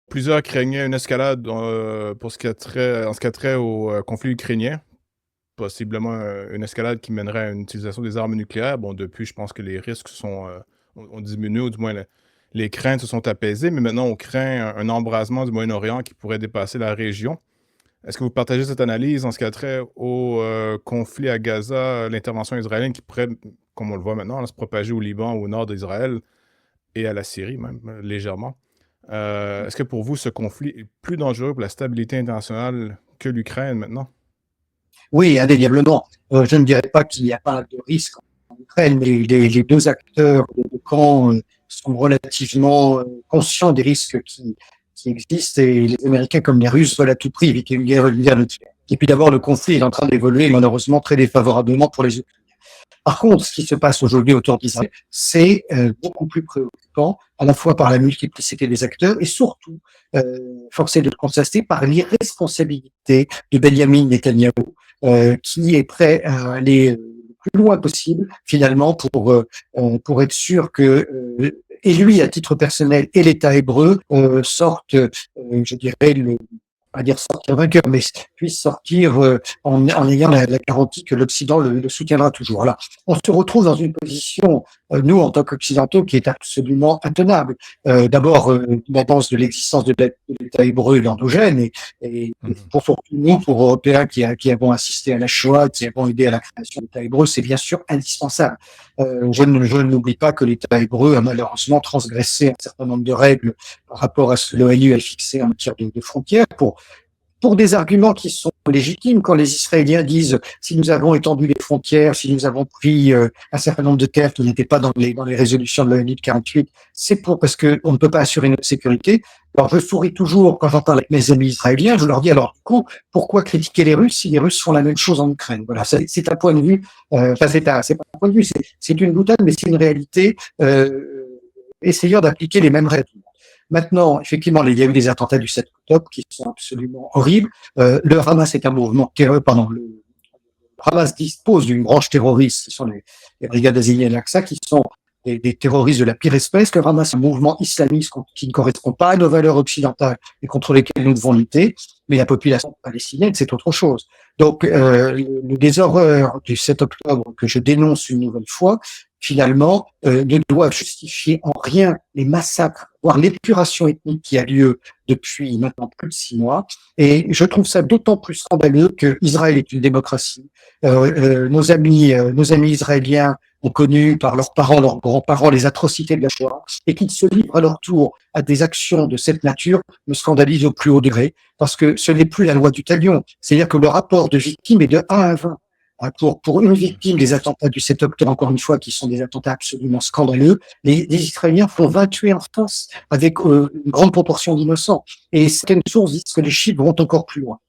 Plusieurs craignaient une escalade, pour ce qui a trait au, conflit ukrainien, possiblement, une escalade qui mènerait à une utilisation des armes nucléaires. Bon, depuis, je pense que les risques ont diminué, ou du moins les craintes se sont apaisées, mais maintenant on craint un embrasement du Moyen-Orient qui pourrait dépasser la région. Est-ce que vous partagez cette analyse en ce qui a trait au, conflit à Gaza, l'intervention israélienne qui pourrait, comme on le voit maintenant, là, se propager au Liban, au nord d'Israël et à la Syrie même, légèrement? Est-ce que pour vous, ce conflit est plus dangereux pour la stabilité internationale que l'Ukraine maintenant? Oui, indéniablement. Je ne dirais pas qu'il n'y a pas de risque en Ukraine, mais les deux acteurs des deux camps sont relativement conscients des risques qui existent et les Américains comme les Russes veulent à tout prix éviter une guerre nucléaire. Et puis d'abord, le conflit est en train d'évoluer malheureusement très défavorablement pour les Ukrainiens. Par contre, ce qui se passe aujourd'hui autour d'Israël, c'est beaucoup plus préoccupant, à la fois par la multiplicité des acteurs et surtout, force est de le constater, par l'irresponsabilité de Benjamin Netanyahou, qui est prêt à aller le plus loin possible, finalement, pour être sûr que et lui, à titre personnel, et l'État hébreu sortent, je dirais, à dire sortir vainqueur, mais puisse sortir en ayant la garantie que l'Occident le soutiendra toujours. Là, on se retrouve dans une position, nous, en tant qu'Occidentaux, qui est absolument intenable. D'abord, l'annonce de l'existence de l'État hébreu endogène, et Mmh. pour nous, pour Européens qui avons assisté à la Shoah, qui avons aidé à la création de l'État hébreu, c'est bien sûr indispensable. Je n'oublie pas que l'État hébreu a malheureusement transgressé un certain nombre de règles par rapport à ce que l'ONU a fixé en matière de frontières pour des arguments qui sont légitimes. Quand les Israéliens disent si nous avons étendu les frontières, si nous avons pris un certain nombre de terres qui n'étaient pas dans les résolutions de l'ONU de 48, c'est parce qu'on ne peut pas assurer notre sécurité. Alors je souris toujours quand j'en parle avec mes amis israéliens, je leur dis alors du coup, pourquoi critiquer les Russes si les Russes font la même chose en Ukraine? Voilà, c'est un point de vue, c'est pas un point de vue, c'est une boutade, mais c'est une réalité, essayant d'appliquer les mêmes règles. Maintenant, effectivement, il y a eu des attentats du 7 octobre qui sont absolument horribles. Le Hamas est un mouvement terroriste, pardon, le Hamas dispose d'une branche terroriste, qui sont les brigades Azini et Al-Aqsa, qui sont des terroristes de la pire espèce. Le Hamas est un mouvement islamiste qui ne correspond pas à nos valeurs occidentales et contre lesquelles nous devons lutter. Mais la population palestinienne, c'est autre chose. Donc, les horreurs du 7 octobre que je dénonce une nouvelle fois, finalement, ne doivent justifier en rien les massacres, voire l'épuration ethnique qui a lieu depuis maintenant plus de 6 mois. Et je trouve ça d'autant plus scandaleux que Israël est une démocratie. Nos amis israéliens ont connu par leurs parents, leurs grands-parents les atrocités de la Shoah, et qu'ils se livrent à leur tour à des actions de cette nature me scandalise au plus haut degré, parce que ce n'est plus la loi du talion. C'est-à-dire que le rapport de victimes est de 1 à 20. Pour une victime des attentats du 7 octobre, encore une fois, qui sont des attentats absolument scandaleux, les Israéliens font 20 tués en France avec une grande proportion d'innocents. Et certaines sources disent que les chiffres vont encore plus loin.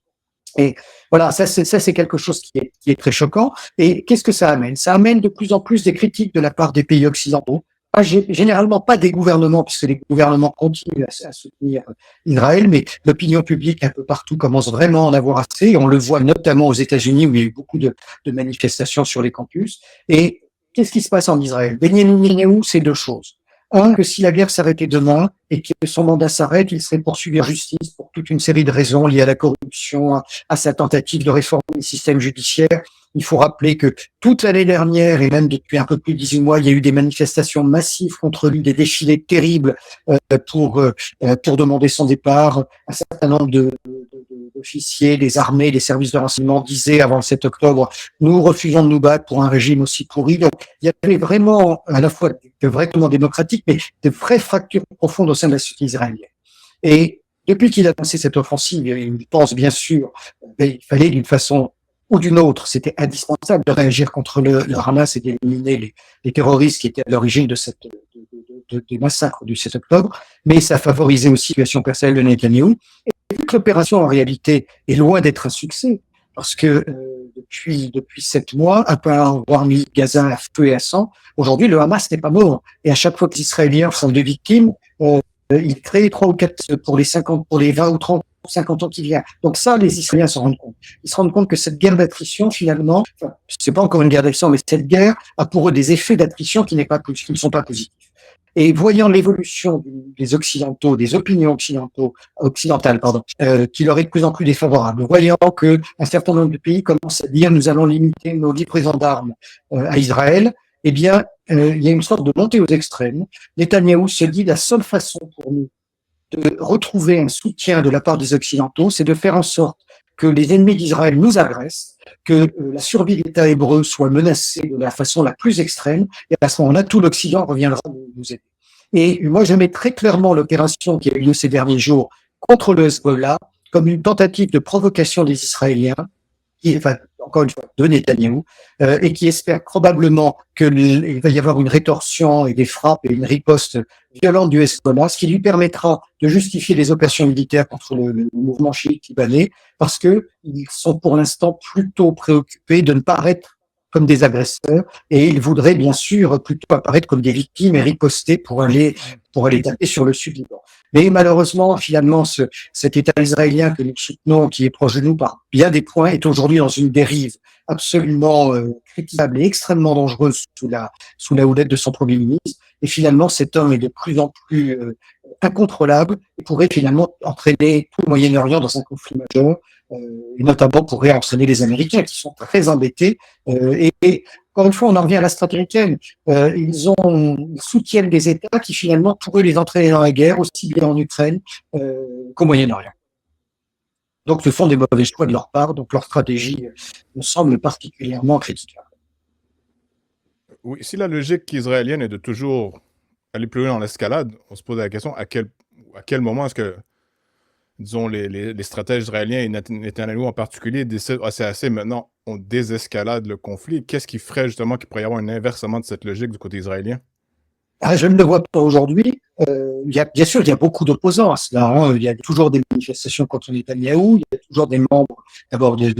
Et voilà, ça c'est quelque chose qui est très choquant. Et qu'est-ce que ça amène? Ça amène de plus en plus des critiques de la part des pays occidentaux. Généralement pas des gouvernements, puisque les gouvernements continuent à soutenir Israël, mais l'opinion publique un peu partout commence vraiment à en avoir assez. On le voit notamment aux États-Unis où il y a eu beaucoup de manifestations sur les campus. Et qu'est-ce qui se passe en Israël? Benjamin Netanyahou, c'est deux choses. Un, que si la guerre s'arrêtait demain et que son mandat s'arrête, il serait poursuivi en justice pour toute une série de raisons liées à la corruption, à sa tentative de réformer le système judiciaire. Il faut rappeler que toute l'année dernière, et même depuis un peu plus de 18 mois, il y a eu des manifestations massives contre lui, des défilés terribles pour demander son départ. Un certain nombre d'officiers, des armées, des services de renseignement disaient avant le 7 octobre, nous refusons de nous battre pour un régime aussi pourri. Donc, il y avait vraiment à la fois de vrais commandements démocratiques, mais de vraies fractures profondes au sein de la société israélienne. Et depuis qu'il a lancé cette offensive, il pense bien sûr, il fallait d'une façon ou d'une autre, c'était indispensable de réagir contre le Hamas et d'éliminer les terroristes qui étaient à l'origine des massacres du 7 octobre, mais ça favorisait aussi la situation personnelle de Netanyahou. Et vu que l'opération, en réalité, est loin d'être un succès, parce que depuis 7 mois, après avoir mis Gaza à feu et à sang, aujourd'hui, le Hamas n'est pas mort. Et à chaque fois que les Israéliens font des victimes, ils créent 3 ou 4 pour les 20 ou 30 50 ans qui viennent. Donc ça, les Israéliens s'en rendent compte. Ils se rendent compte que cette guerre d'attrition, finalement, c'est pas encore une guerre d'attrition, mais cette guerre a pour eux des effets d'attrition qui ne sont pas positifs. Et voyant l'évolution des Occidentaux, des opinions occidentales, qui leur est de plus en plus défavorable, voyant que un certain nombre de pays commencent à dire nous allons limiter nos livraisons d'armes à Israël, eh bien, il y a une sorte de montée aux extrêmes. Netanyahou se dit la seule façon pour nous de retrouver un soutien de la part des Occidentaux, c'est de faire en sorte que les ennemis d'Israël nous agressent, que la survie de l'État hébreu soit menacée de la façon la plus extrême, et à ce moment-là, tout l'Occident reviendra nous aider. Et moi, je mets très clairement l'opération qui a eu lieu ces derniers jours contre le Hezbollah comme une tentative de provocation des Israéliens, enfin, encore une fois, de Netanyahou, et qui espère probablement qu'il va y avoir une rétorsion et des frappes et une riposte violente du Hezbollah, ce qui lui permettra de justifier les opérations militaires contre le mouvement chiite libanais, parce que ils sont pour l'instant plutôt préoccupés de ne pas apparaître comme des agresseurs, et ils voudraient bien sûr plutôt apparaître comme des victimes et riposter pour aller taper sur le sud Liban. Mais malheureusement, finalement, cet État israélien que nous soutenons, qui est proche de nous par bien des points, est aujourd'hui dans une dérive absolument critiquable et extrêmement dangereuse sous la houlette de son Premier ministre. Et finalement, cet homme est de plus en plus incontrôlable et pourrait finalement entraîner tout le Moyen-Orient dans un conflit majeur, et notamment pourrait entraîner les Américains qui sont très embêtés. Et encore une fois, on en revient à la stratégie. Ils soutiennent des États qui finalement pourraient les entraîner dans la guerre, aussi bien en Ukraine qu'au Moyen-Orient. Donc, ce sont des mauvais choix de leur part. Donc, leur stratégie me semble particulièrement critiquable. Oui, si la logique israélienne est de toujours aller plus loin dans l'escalade, on se pose la question à quel moment est-ce que, disons, les stratèges israéliens et Netanyahou en particulier décident c'est assez, maintenant on désescalade le conflit. Qu'est-ce qui ferait justement qu'il pourrait y avoir un inversement de cette logique du côté israélien? Je ne le vois pas aujourd'hui. Bien sûr, il y a beaucoup d'opposants à cela. Hein. Il y a toujours des manifestations contre Netanyahou. Il y a toujours des membres, d'abord de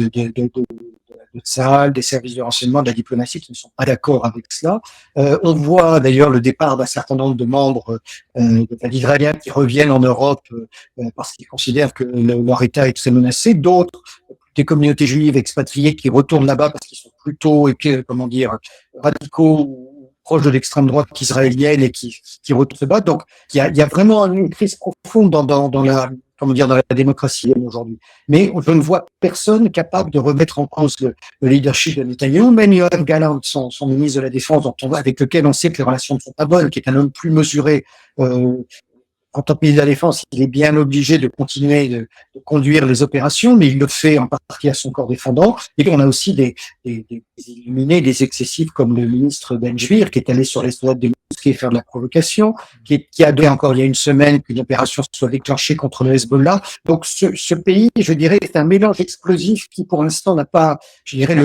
Tsahal, des services de renseignement, de la diplomatie qui ne sont pas d'accord avec cela. On voit d'ailleurs le départ d'un certain nombre de membres d'Israéliens qui reviennent en Europe parce qu'ils considèrent que leur État est très menacé. D'autres, des communautés juives expatriées qui retournent là-bas parce qu'ils sont plutôt, comment dire, radicaux ou proches de l'extrême droite israélienne et qui retournent se battre. Donc, il y a vraiment une crise profonde dans la démocratie aujourd'hui. Mais je ne vois personne capable de remettre en cause le leadership de Netanyahou. Même Yoav Gallant, son ministre de la Défense, avec lequel on sait que les relations ne sont pas bonnes, qui est un homme plus mesuré, en tant que ministre de la Défense, il est bien obligé de continuer de conduire les opérations, mais il le fait en partie à son corps défendant. Et puis on a aussi des illuminés, des excessifs comme le ministre Ben-Gvir, qui est allé sur les soldats des mosquées faire de la provocation, qui a donné encore il y a une semaine qu'une opération soit déclenchée contre le Hezbollah. Donc ce pays, je dirais, est un mélange explosif qui pour l'instant n'a pas, je dirais,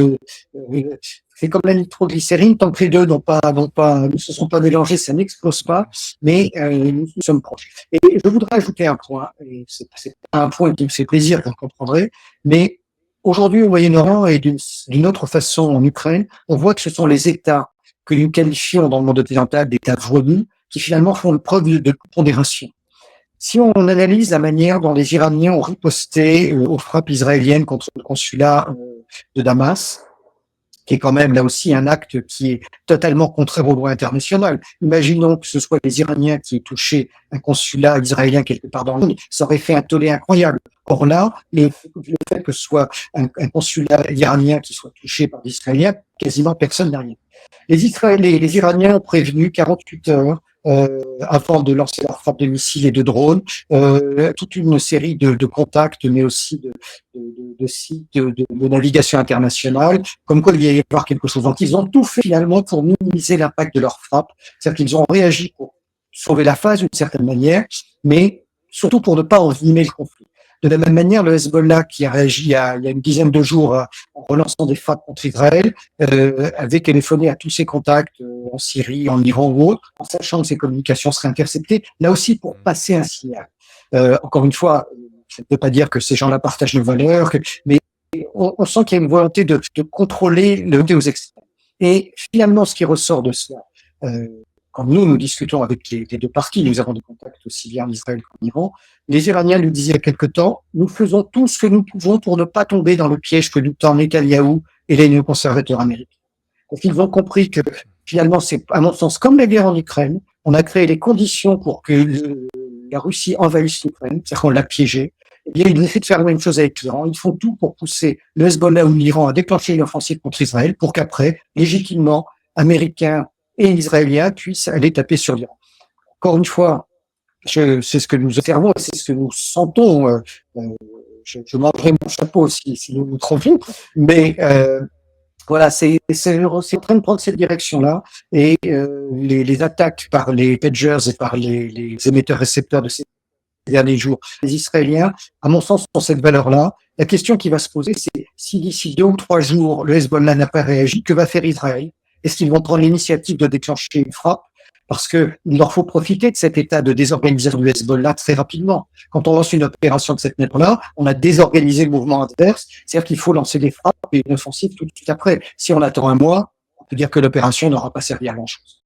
c'est comme la nitroglycérine, tant que les deux ne se sont pas mélangés, ça n'explose pas, mais nous sommes proches. Et je voudrais ajouter un point, et c'est un point qui me fait plaisir, vous comprendrez, mais aujourd'hui au Moyen-Orient et d'une autre façon en Ukraine, on voit que ce sont les États que nous qualifions dans le monde occidental d'États voyous qui finalement font preuve de pondération. Si on analyse la manière dont les Iraniens ont riposté aux frappes israéliennes contre le consulat de Damas, qui est quand même là aussi un acte qui est totalement contraire au droit international. Imaginons que ce soit les Iraniens qui aient touché un consulat israélien quelque part dans le monde, ça aurait fait un tollé incroyable. Or là, le fait que ce soit un consulat iranien qui soit touché par des Israéliens, quasiment personne n'a rien. Les Iraniens ont prévenu 48 heures avant de lancer leur frappe de missiles et de drones, toute une série de contacts, mais aussi de sites de navigation internationale, comme quoi il y allait y avoir quelque chose. Donc ils ont tout fait finalement pour minimiser l'impact de leur frappe, c'est-à-dire qu'ils ont réagi pour sauver la face d'une certaine manière, mais surtout pour ne pas envenimer le conflit. De la même manière, le Hezbollah, qui a réagi il y a une dizaine de jours en relançant des frappes contre Israël, avait téléphoné à tous ses contacts en Syrie, en Iran ou autre, en sachant que ses communications seraient interceptées, là aussi pour passer un signal. Encore une fois, ça ne veut pas dire que ces gens-là partagent nos valeurs, mais on sent qu'il y a une volonté de contrôler le aux extrêmes. Et finalement, ce qui ressort de cela, quand nous discutons avec les deux parties, nous avons des contacts aussi bien en Israël qu'en Iran, les Iraniens nous disaient il y a quelque temps, nous faisons tout ce que nous pouvons pour ne pas tomber dans le piège que nous tend Netanyahou et les néoconservateurs américains. Donc ils ont compris que finalement, c'est à mon sens comme la guerre en Ukraine, on a créé les conditions pour que la Russie envahisse l'Ukraine, c'est-à-dire qu'on l'a piégé. Eh bien, ils essaient de faire la même chose avec l'Iran. Ils font tout pour pousser le Hezbollah ou l'Iran à déclencher une offensive contre Israël pour qu'après, légitimement, Américains et Israéliens puissent aller taper sur l'Iran. Encore une fois, c'est ce que nous observons, c'est ce que nous sentons. Je mangerai mon chapeau si nous nous trompons, mais voilà, c'est en train de prendre cette direction-là, et les attaques par les pagers et par les émetteurs-récepteurs de ces derniers jours, les Israéliens, à mon sens, ont cette valeur-là. La question qui va se poser, c'est si d'ici 2 ou 3 jours, le Hezbollah n'a pas réagi, que va faire Israël? Est-ce qu'ils vont prendre l'initiative de déclencher une frappe? Parce que il leur faut profiter de cet état de désorganisation du Hezbollah très rapidement. Quand on lance une opération de cette nature-là, on a désorganisé le mouvement adverse, c'est-à-dire qu'il faut lancer des frappes et une offensive tout de suite après. Si on attend un mois, on peut dire que l'opération n'aura pas servi à grand-chose.